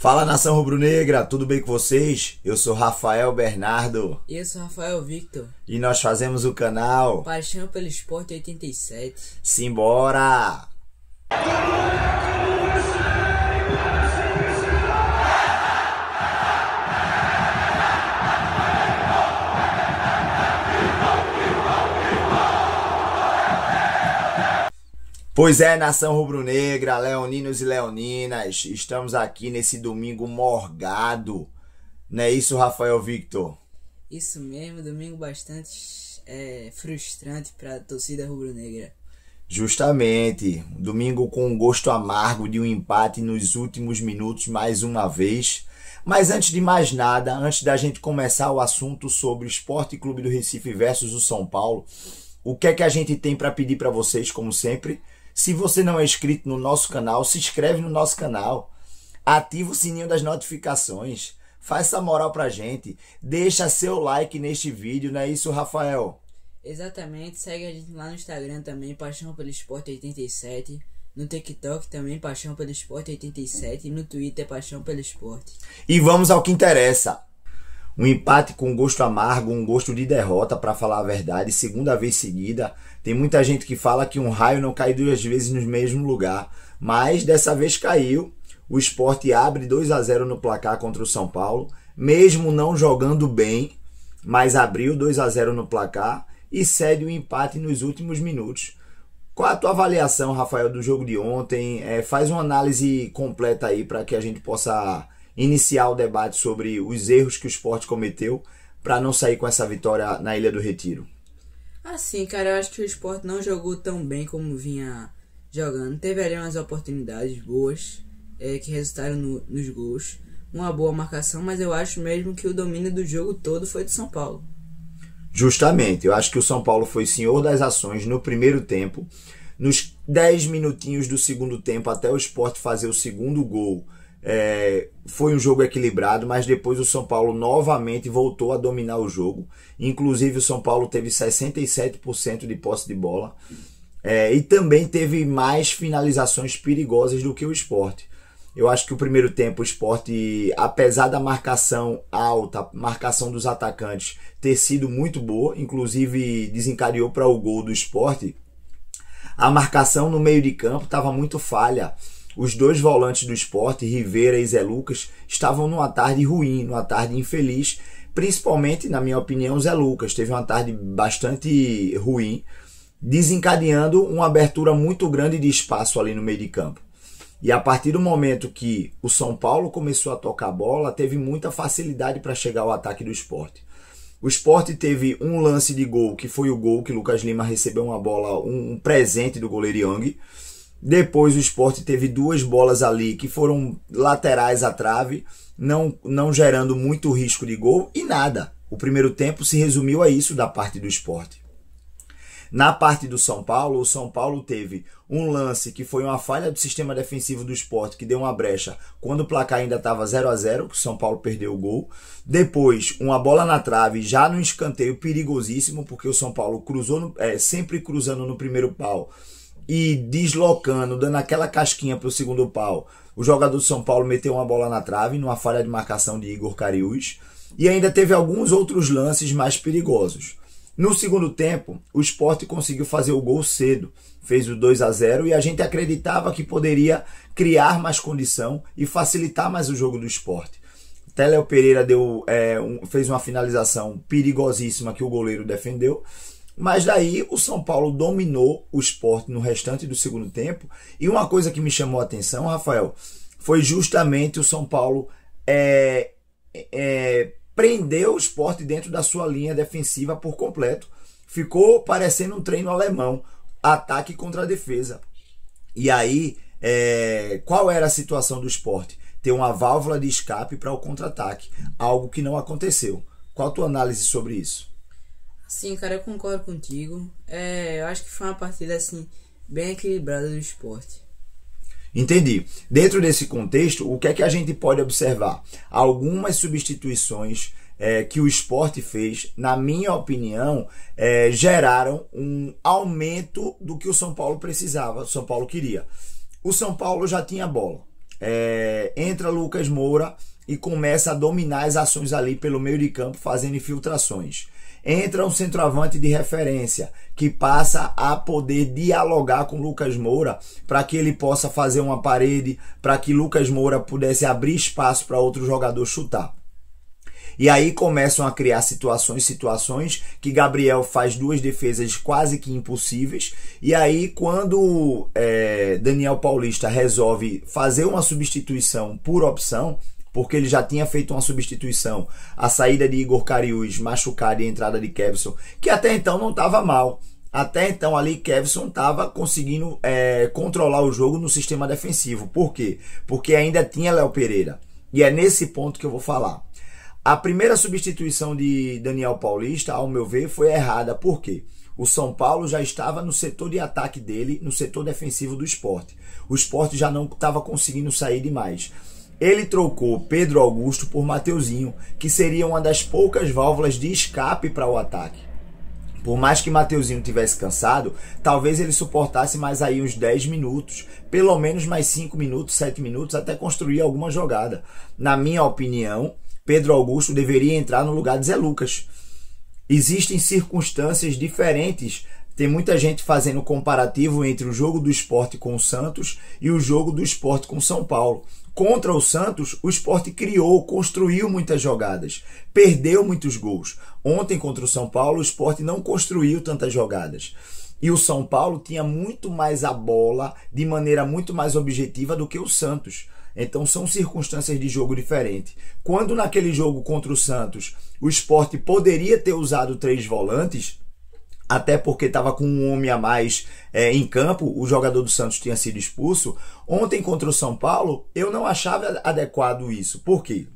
Fala, nação rubro-negra, tudo bem com vocês? Eu sou Rafael Bernardo. E eu sou Rafael Victor. E nós fazemos o canal Paixão pelo Esporte 87. Simbora! Pois é, nação rubro-negra, leoninos e leoninas, estamos aqui nesse domingo morgado. Não é isso, Rafael Victor? Isso mesmo, domingo bastante frustrante para a torcida rubro-negra. Justamente, um domingo com um gosto amargo de um empate nos últimos minutos mais uma vez. Mas antes de mais nada, antes da gente começar o assunto sobre o Sport Clube do Recife versus o São Paulo, o que é que a gente tem para pedir para vocês, como sempre? Se você não é inscrito no nosso canal, se inscreve no nosso canal, ativa o sininho das notificações, faz essa moral pra gente, deixa seu like neste vídeo, não é isso, Rafael? Exatamente, segue a gente lá no Instagram também, Paixão pelo Esporte 87, no TikTok também, Paixão pelo Esporte 87, e no Twitter, Paixão pelo Esporte. E vamos ao que interessa. Um empate com gosto amargo, um gosto de derrota, para falar a verdade, segunda vez seguida. Tem muita gente que fala que um raio não cai duas vezes no mesmo lugar, mas dessa vez caiu. O Sport abre 2-0 no placar contra o São Paulo, mesmo não jogando bem, mas abriu 2-0 no placar e cede o empate nos últimos minutos. Qual a tua avaliação, Rafael, do jogo de ontem? Faz uma análise completa aí para que a gente possa iniciar o debate sobre os erros que o Sport cometeu para não sair com essa vitória na Ilha do Retiro. Assim, cara, eu acho que o Sport não jogou tão bem como vinha jogando. Teve ali umas oportunidades boas que resultaram nos gols. Uma boa marcação, mas eu acho mesmo que o domínio do jogo todo foi do São Paulo. Justamente, eu acho que o São Paulo foi senhor das ações no primeiro tempo. Nos 10 minutinhos do segundo tempo, até o Sport fazer o segundo gol, foi um jogo equilibrado, mas depois o São Paulo novamente voltou a dominar o jogo. Inclusive o São Paulo teve 67% de posse de bola e também teve mais finalizações perigosas do que o Sport. Eu acho que o primeiro tempo o Sport, apesar da marcação alta, marcação dos atacantes ter sido muito boa, inclusive desencadeou para o gol do Sport, a marcação no meio de campo estava muito falha. Os dois volantes do Sport, Rivera e Zé Lucas, estavam numa tarde ruim, numa tarde infeliz. Principalmente, na minha opinião, Zé Lucas teve uma tarde bastante ruim, desencadeando uma abertura muito grande de espaço ali no meio de campo. E a partir do momento que o São Paulo começou a tocar a bola, teve muita facilidade para chegar ao ataque do Sport. O Sport teve um lance de gol, que foi o gol que Lucas Lima recebeu uma bola, um presente do goleiro Yang. Depois o Sport teve duas bolas ali que foram laterais à trave, não gerando muito risco de gol e nada. O primeiro tempo se resumiu a isso da parte do Sport. Na parte do São Paulo, o São Paulo teve um lance que foi uma falha do sistema defensivo do Sport, que deu uma brecha quando o placar ainda estava 0-0, que o São Paulo perdeu o gol. Depois, uma bola na trave, já no escanteio perigosíssimo, porque o São Paulo cruzou sempre cruzando no primeiro pau e deslocando, dando aquela casquinha para o segundo pau. O jogador do São Paulo meteu uma bola na trave, numa falha de marcação de Igor Cariús, e ainda teve alguns outros lances mais perigosos. No segundo tempo, o Sport conseguiu fazer o gol cedo, fez o 2-0 e a gente acreditava que poderia criar mais condição e facilitar mais o jogo do Sport. Téléo Pereira fez uma finalização perigosíssima que o goleiro defendeu. Mas daí o São Paulo dominou o Sport no restante do segundo tempo. E uma coisa que me chamou a atenção, Rafael, foi justamente o São Paulo prendeu o Sport dentro da sua linha defensiva por completo. Ficou parecendo um treino alemão, ataque contra a defesa. E aí, qual era a situação do Sport? Ter uma válvula de escape para o contra-ataque, algo que não aconteceu. Qual a tua análise sobre isso? Sim, cara, eu concordo contigo. Eu acho que foi uma partida assim bem equilibrada do Sport. Entendi. Dentro desse contexto, o que é que a gente pode observar? Algumas substituições que o Sport fez, na minha opinião, geraram um aumento do que o São Paulo precisava, o São Paulo queria. O São Paulo já tinha bola. entra Lucas Moura e começa a dominar as ações ali pelo meio de campo, fazendo infiltrações. Entra um centroavante de referência que passa a poder dialogar com Lucas Moura para que ele possa fazer uma parede, para que Lucas Moura pudesse abrir espaço para outro jogador chutar. E aí começam a criar situações que Gabriel faz 2 defesas quase que impossíveis. E aí quando Daniel Paulista resolve fazer uma substituição por opção, porque ele já tinha feito uma substituição, a saída de Igor Cariús machucado e a entrada de Kevson, que até então não estava mal. Até então ali Kevson estava conseguindo controlar o jogo no sistema defensivo. Por quê? Porque ainda tinha Léo Pereira. E é nesse ponto que eu vou falar. A primeira substituição de Daniel Paulista, ao meu ver, foi errada. Por quê? O São Paulo já estava no setor de ataque dele, no setor defensivo do Sport. O Sport já não estava conseguindo sair demais. Ele trocou Pedro Augusto por Mateuzinho, que seria uma das poucas válvulas de escape para o ataque. Por mais que Mateuzinho tivesse cansado, talvez ele suportasse mais aí uns 10 minutos, pelo menos mais 5 minutos, 7 minutos, até construir alguma jogada. Na minha opinião, Pedro Augusto deveria entrar no lugar de Zé Lucas. Existem circunstâncias diferentes. Tem muita gente fazendo comparativo entre o jogo do Sport com o Santos e o jogo do Sport com o São Paulo. Contra o Santos, o Sport criou, construiu muitas jogadas, perdeu muitos gols. Ontem, contra o São Paulo, o Sport não construiu tantas jogadas. E o São Paulo tinha muito mais a bola de maneira muito mais objetiva do que o Santos. Então são circunstâncias de jogo diferentes. Quando naquele jogo contra o Santos, o Sport poderia ter usado 3 volantes, até porque estava com um homem a mais em campo, o jogador do Santos tinha sido expulso. Ontem contra o São Paulo, eu não achava adequado isso. Por quê?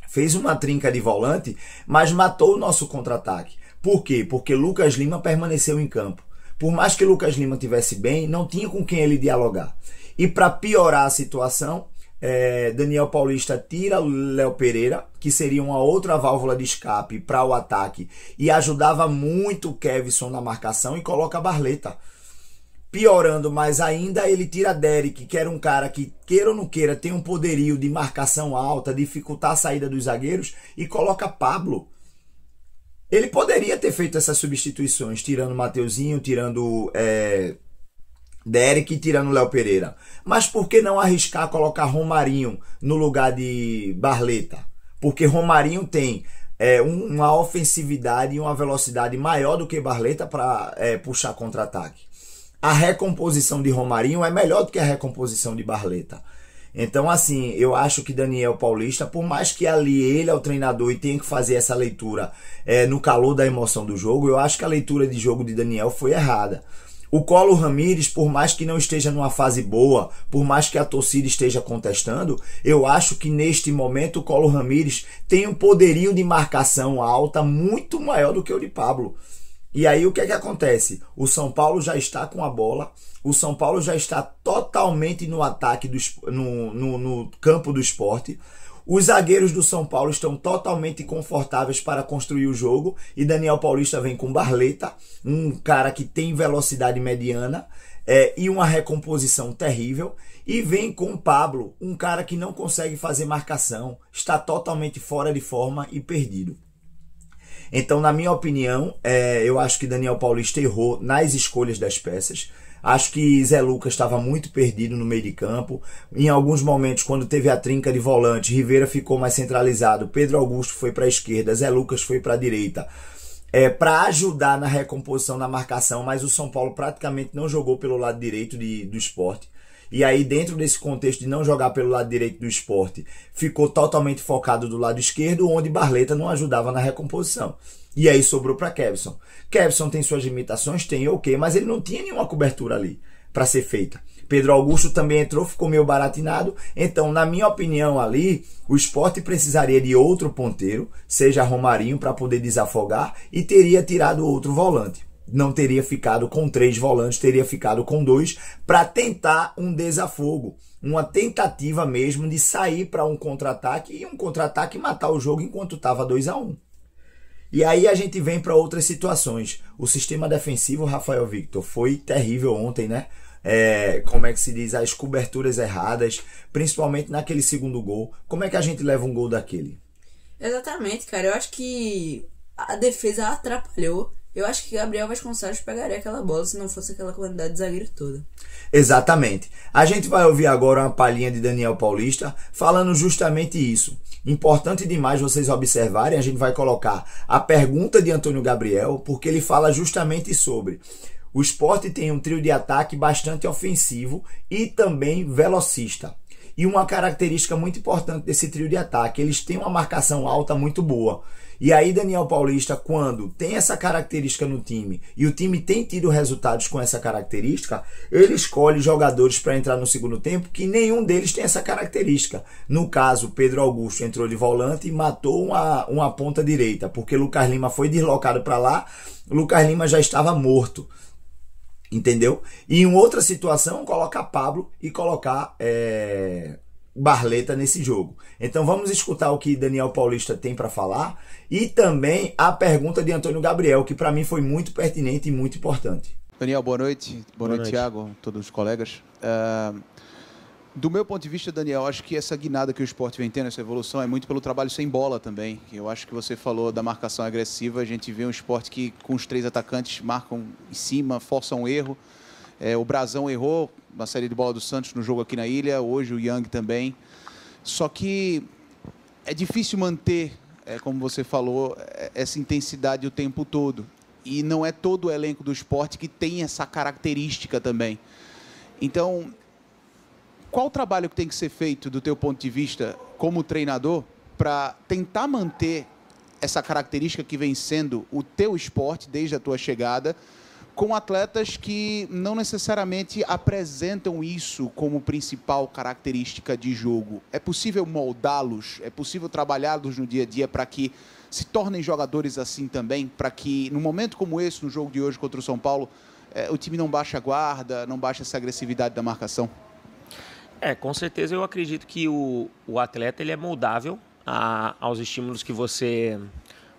Fez uma trinca de volante, mas matou o nosso contra-ataque. Por quê? Porque Lucas Lima permaneceu em campo. Por mais que Lucas Lima estivesse bem, não tinha com quem ele dialogar. E para piorar a situação, Daniel Paulista tira Léo Pereira, que seria uma outra válvula de escape para o ataque, e ajudava muito o Kevson na marcação, e coloca Barleta. Piorando mais ainda, ele tira Derek, que era um cara que, queira ou não queira, tem um poderio de marcação alta, dificultar a saída dos zagueiros, e coloca Pablo. Ele poderia ter feito essas substituições, tirando Mateuzinho, tirando Derek, tirando Léo Pereira. Mas por que não arriscar colocar Romarinho no lugar de Barleta? Porque Romarinho tem uma ofensividade e uma velocidade maior do que Barleta para puxar contra-ataque. A recomposição de Romarinho é melhor do que a recomposição de Barleta. Então, assim, eu acho que Daniel Paulista, por mais que ali ele é o treinador e tenha que fazer essa leitura no calor da emoção do jogo, eu acho que a leitura de jogo de Daniel foi errada. O Colo Ramírez, por mais que não esteja numa fase boa, por mais que a torcida esteja contestando, eu acho que neste momento o Colo Ramírez tem um poderio de marcação alta muito maior do que o de Pablo. E aí o que é que acontece? O São Paulo já está com a bola, o São Paulo já está totalmente no ataque, no campo do Sport. Os zagueiros do São Paulo estão totalmente confortáveis para construir o jogo, e Daniel Paulista vem com Barleta, um cara que tem velocidade mediana e uma recomposição terrível, e vem com Pablo, um cara que não consegue fazer marcação, está totalmente fora de forma e perdido. Então, na minha opinião, eu acho que Daniel Paulista errou nas escolhas das peças. Acho que Zé Lucas estava muito perdido no meio de campo. Em alguns momentos, quando teve a trinca de volante, Rivera ficou mais centralizado, Pedro Augusto foi para a esquerda, Zé Lucas foi para a direita, para ajudar na recomposição, na marcação, mas o São Paulo praticamente não jogou pelo lado direito do Sport. E aí, dentro desse contexto de não jogar pelo lado direito do Sport, ficou totalmente focado do lado esquerdo, onde Barleta não ajudava na recomposição. E aí sobrou para Kevson. Kevson tem suas limitações, tem ok, mas ele não tinha nenhuma cobertura ali para ser feita. Pedro Augusto também entrou, ficou meio baratinado. Então, na minha opinião ali, o Sport precisaria de outro ponteiro, seja Romarinho, para poder desafogar, e teria tirado outro volante. Não teria ficado com 3 volantes, teria ficado com 2 para tentar um desafogo, uma tentativa mesmo de sair para um contra-ataque, e um contra-ataque matar o jogo enquanto estava 2-1. E aí a gente vem para outras situações. O sistema defensivo, Rafael Victor, foi terrível ontem, né? como é que se diz, as coberturas erradas, principalmente naquele segundo gol. Como é que a gente leva um gol daquele? Exatamente, cara. Eu acho que a defesa atrapalhou. Eu acho que Gabriel Vasconcelos pegaria aquela bola se não fosse aquela quantidade de zagueiro toda. Exatamente. A gente vai ouvir agora uma palhinha de Daniel Paulista falando justamente isso. Importante demais vocês observarem, a gente vai colocar a pergunta de Antônio Gabriel, porque ele fala justamente sobre o Sport tem um trio de ataque bastante ofensivo e também velocista. E uma característica muito importante desse trio de ataque, eles têm uma marcação alta muito boa. E aí Daniel Paulista, quando tem essa característica no time e o time tem tido resultados com essa característica, ele escolhe jogadores para entrar no segundo tempo que nenhum deles tem essa característica. No caso, Pedro Augusto entrou de volante e matou uma ponta direita, porque Lucas Lima foi deslocado para lá, Lucas Lima já estava morto. Entendeu? E em outra situação, colocar Pablo e colocar Barleta nesse jogo. Então vamos escutar o que Daniel Paulista tem para falar e também a pergunta de Antônio Gabriel, que para mim foi muito pertinente e muito importante. Daniel, boa noite. Boa noite, Thiago, todos os colegas. Do meu ponto de vista, Daniel, acho que essa guinada que o Sport vem tendo, essa evolução, é muito pelo trabalho sem bola também. Eu acho que você falou da marcação agressiva, a gente vê um Sport que com os 3 atacantes marcam em cima, forçam um erro. O Brazão errou na série de bola do Santos no jogo aqui na Ilha, hoje o Yang também. Só que é difícil manter, como você falou, essa intensidade o tempo todo. E não é todo o elenco do Sport que tem essa característica também. Então, qual o trabalho que tem que ser feito, do teu ponto de vista, como treinador, para tentar manter essa característica que vem sendo o teu Sport desde a tua chegada, com atletas que não necessariamente apresentam isso como principal característica de jogo? É possível moldá-los? É possível trabalhá-los no dia a dia para que se tornem jogadores assim também? Para que, num momento como esse, no jogo de hoje contra o São Paulo, o time não baixe a guarda, não baixe essa agressividade da marcação? Com certeza eu acredito que o atleta ele é moldável aos estímulos que você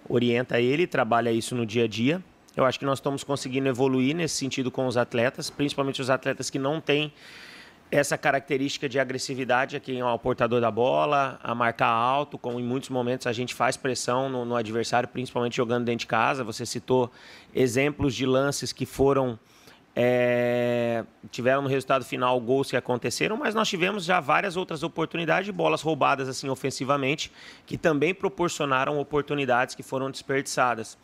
orienta ele, trabalha isso no dia a dia. Eu acho que nós estamos conseguindo evoluir nesse sentido com os atletas, principalmente os atletas que não têm essa característica de agressividade a quem é o portador da bola, a marcar alto, como em muitos momentos a gente faz pressão no adversário, principalmente jogando dentro de casa. Você citou exemplos de lances que foram... tiveram no resultado final gols que aconteceram, mas nós tivemos já várias outras oportunidades de bolas roubadas assim ofensivamente, que também proporcionaram oportunidades que foram desperdiçadas.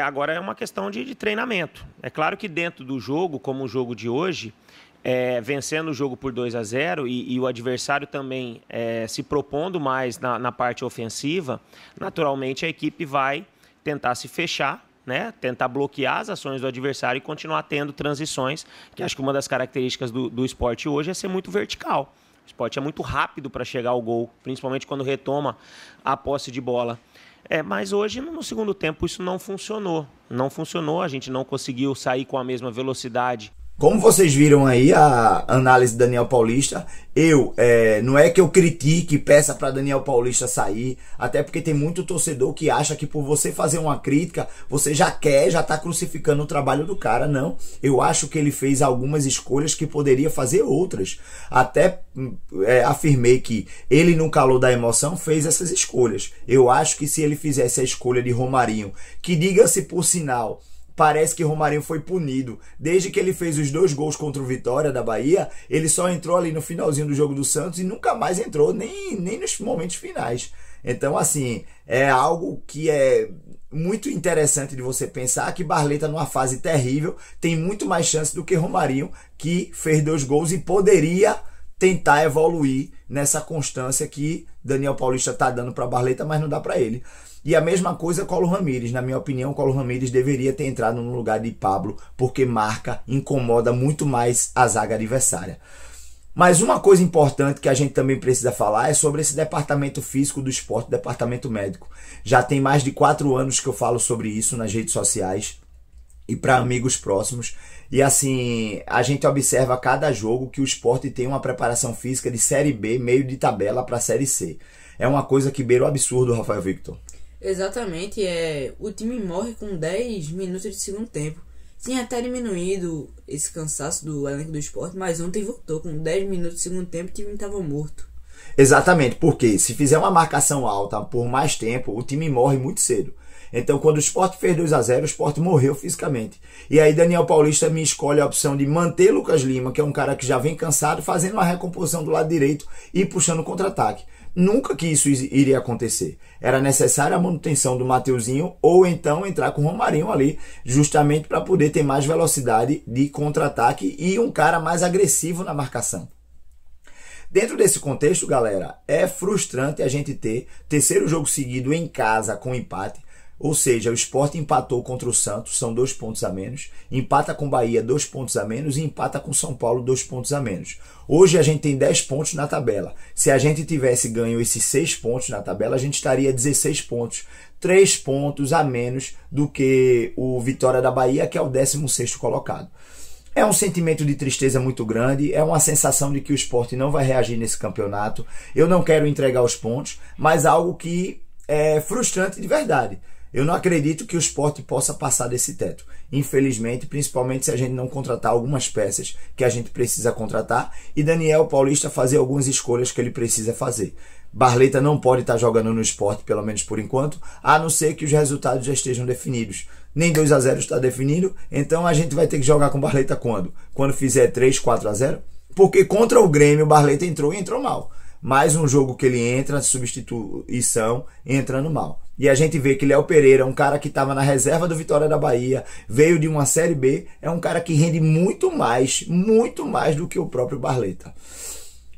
Agora é uma questão de treinamento. É claro que dentro do jogo, como o jogo de hoje, vencendo o jogo por 2-0 e o adversário também se propondo mais na parte ofensiva, naturalmente a equipe vai tentar se fechar, né? Tentar bloquear as ações do adversário e continuar tendo transições, que acho que uma das características do esporte hoje é ser muito vertical. O esporte é muito rápido para chegar ao gol, principalmente quando retoma a posse de bola. Mas hoje, no segundo tempo, isso não funcionou. Não funcionou, a gente não conseguiu sair com a mesma velocidade. Como vocês viram aí a análise de Daniel Paulista, não é que eu critique, peça para Daniel Paulista sair, até porque tem muito torcedor que acha que por você fazer uma crítica, você já está crucificando o trabalho do cara. Não, eu acho que ele fez algumas escolhas que poderia fazer outras. Até afirmei que ele, no calor da emoção, fez essas escolhas. Eu acho que se ele fizesse a escolha de Romarinho, que diga-se por sinal... Parece que Romarinho foi punido. Desde que ele fez os 2 gols contra o Vitória da Bahia, ele só entrou ali no finalzinho do jogo do Santos e nunca mais entrou, nem nos momentos finais. Então, assim, é algo que é muito interessante de você pensar, que Barleta, numa fase terrível, tem muito mais chance do que Romarinho, que fez 2 gols e poderia tentar evoluir nessa constância que Daniel Paulista está dando para Barleta, mas não dá para ele. E a mesma coisa Colo Ramírez. Na minha opinião, Colo Ramírez deveria ter entrado no lugar de Pablo, porque marca, incomoda muito mais a zaga adversária. Mas uma coisa importante que a gente também precisa falar é sobre esse departamento físico do esporte, departamento médico. Já tem mais de 4 anos que eu falo sobre isso nas redes sociais e para amigos próximos. E assim, a gente observa a cada jogo que o esporte tem uma preparação física de Série B, meio de tabela para a Série C. É uma coisa que beira o absurdo, Rafael Victor. Exatamente, o time morre com 10 minutos de segundo tempo. tinha até diminuído esse cansaço do elenco do Sport, mas ontem voltou com 10 minutos do segundo tempo, o time estava morto. Exatamente, porque se fizer uma marcação alta por mais tempo, o time morre muito cedo. Então, quando o Sport fez 2-0, o Sport morreu fisicamente. E aí Daniel Paulista me escolhe a opção de manter Lucas Lima, que é um cara que já vem cansado, fazendo uma recomposição do lado direito e puxando o contra-ataque. Nunca que isso iria acontecer. Era necessária a manutenção do Mateuzinho ou então entrar com o Romarinho ali, justamente para poder ter mais velocidade de contra-ataque e um cara mais agressivo na marcação. Dentro desse contexto, galera, é frustrante a gente ter terceiro jogo seguido em casa com empate. Ou seja, o Sport empatou contra o Santos, são 2 pontos a menos, empata com o Bahia 2 pontos a menos e empata com o São Paulo 2 pontos a menos. Hoje a gente tem 10 pontos na tabela. Se a gente tivesse ganho esses 6 pontos na tabela, a gente estaria 16 pontos. 3 pontos a menos do que o Vitória da Bahia, que é o 16º colocado. É um sentimento de tristeza muito grande, é uma sensação de que o Sport não vai reagir nesse campeonato. Eu não quero entregar os pontos, mas algo que é frustrante de verdade. Eu não acredito que o Sport possa passar desse teto. Infelizmente, principalmente se a gente não contratar algumas peças que a gente precisa contratar e Daniel Paulista fazer algumas escolhas que ele precisa fazer. Barleta não pode estar jogando no Sport, pelo menos por enquanto, a não ser que os resultados já estejam definidos. Nem 2-0 está definido, então a gente vai ter que jogar com Barleta quando? Quando fizer 3-4-0? Porque contra o Grêmio, o Barleta entrou e entrou mal. Mais um jogo que ele entra, substituição, entrando mal. E a gente vê que Léo Pereira, um cara que estava na reserva do Vitória da Bahia, veio de uma Série B, é um cara que rende muito mais do que o próprio Barleta.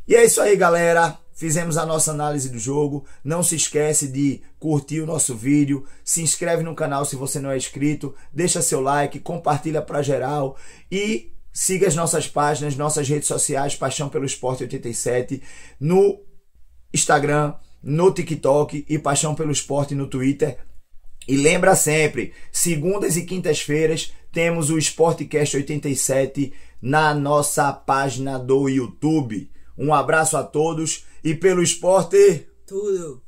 E é isso aí, galera. Fizemos a nossa análise do jogo. Não se esquece de curtir o nosso vídeo, se inscreve no canal se você não é inscrito, deixa seu like, compartilha para geral e siga as nossas páginas, nossas redes sociais, Paixão pelo Esporte 87, no Instagram, no TikTok e Paixão pelo Esporte no Twitter. E lembra sempre, segundas e quintas-feiras temos o Sportcast 87 na nossa página do YouTube. Um abraço a todos e pelo esporte... Tudo!